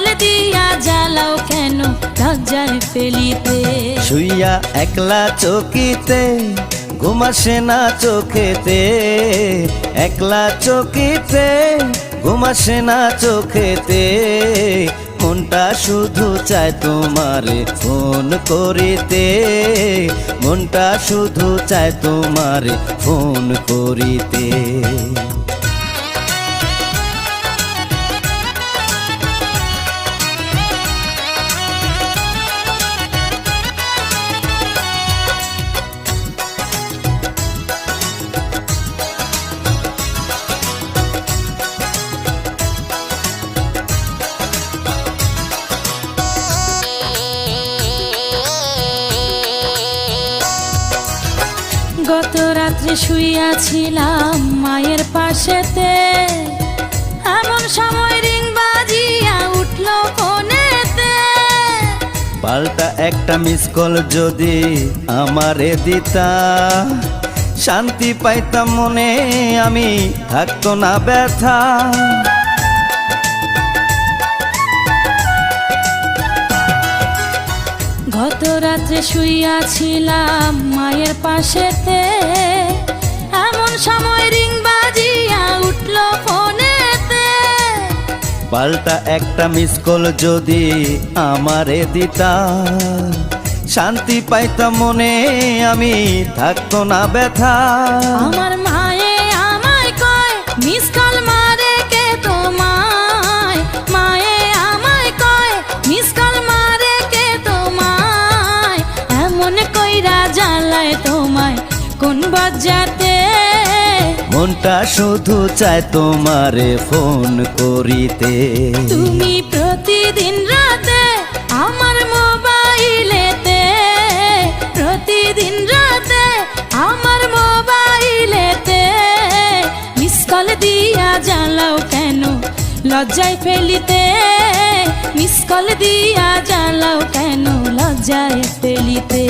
Call দিয়া জ্বালাও কেন লজ্জায় ফেলিতে। শুইয়া একলা চকিতে ঘুম আসে না চোখেতে, একলা চকিতে ঘুম আসে না চোখেতে। মনটা শুধু চায় তোমারে ফোন করিতে, মনটা শুধু চায় তোমারে ফোন করিতে। গত রাত্রে শুইয়াছিলাম মায়ের পাশেতে, এমন সময় রিং বাজিয়া উঠল ফোনেতে। পাল্টা একটা মিস কল যদি আমারে দিতা, শান্তি পাইতাম মনে, আমি থাকতো না ব্যথা। গত রাত্রে শুইয়াছিলাম মায়ের পাশেতে, এমন সময় রিং বাজিয়া উঠল ফোনেতে। পাল্টা একটা মিস কল যদি আমারে দিতা, শান্তি পাইতাম মনে, আমি থাকতো না ব্যথা। আমার মায়ে আমায় কয় মিস কল মারে কে তোমায়, মায়ে আমায় কয় মিস কল মারে কে তোমায়। এমন কইরা জ্বালায় তোমায় কোন বজ্জাতে। মনটা শুধু চায় তোমারে ফোন করিতে। তুমি প্রতিদিন রাতে আমার মোবাইলেতে, প্রতিদিন রাতে আমার মোবাইলেতে। মিস কল দিয়া জ্বালাও কেন লজ্জায় ফেলিতে, মিস কল দিয়া জ্বালাও কেন লজ্জায় ফেলিতে।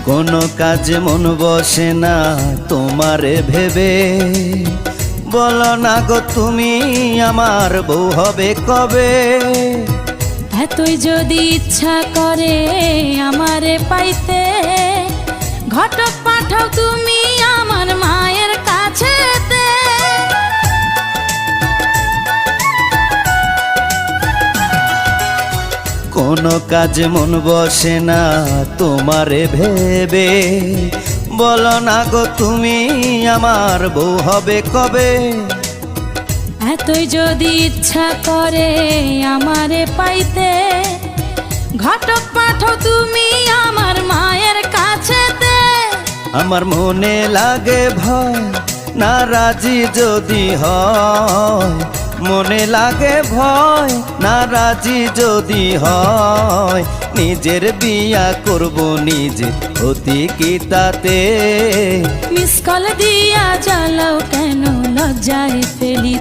কোনো কাজে মন বসে না তোমারে ভেবে, বলো না গো তুমি আমার বউ হবে কবে। এতই যদি ইচ্ছা করে আমারে পাইতে, ঘটক পাঠাও তুমি আমার মায়ের কাছেতে। কোনো কাজে মন বসে না তোমারে ভেবে, বলো না গো তুমি আমার বউ হবে কবে। এতই যদি ইচ্ছা করে আমারে পাইতে, ঘটক পাঠাও তুমি আমার মায়ের কাছেতে। আমার মনে লাগে ভয় না রাজি যদি হয়, মনে লাগে ভয় না রাজি যদি হয়। নিজের বিয়া করব নিজে অতি কি তাতে। মিস কল দিয়া জ্বালাও কেন লজ্জায় ফেলিতে।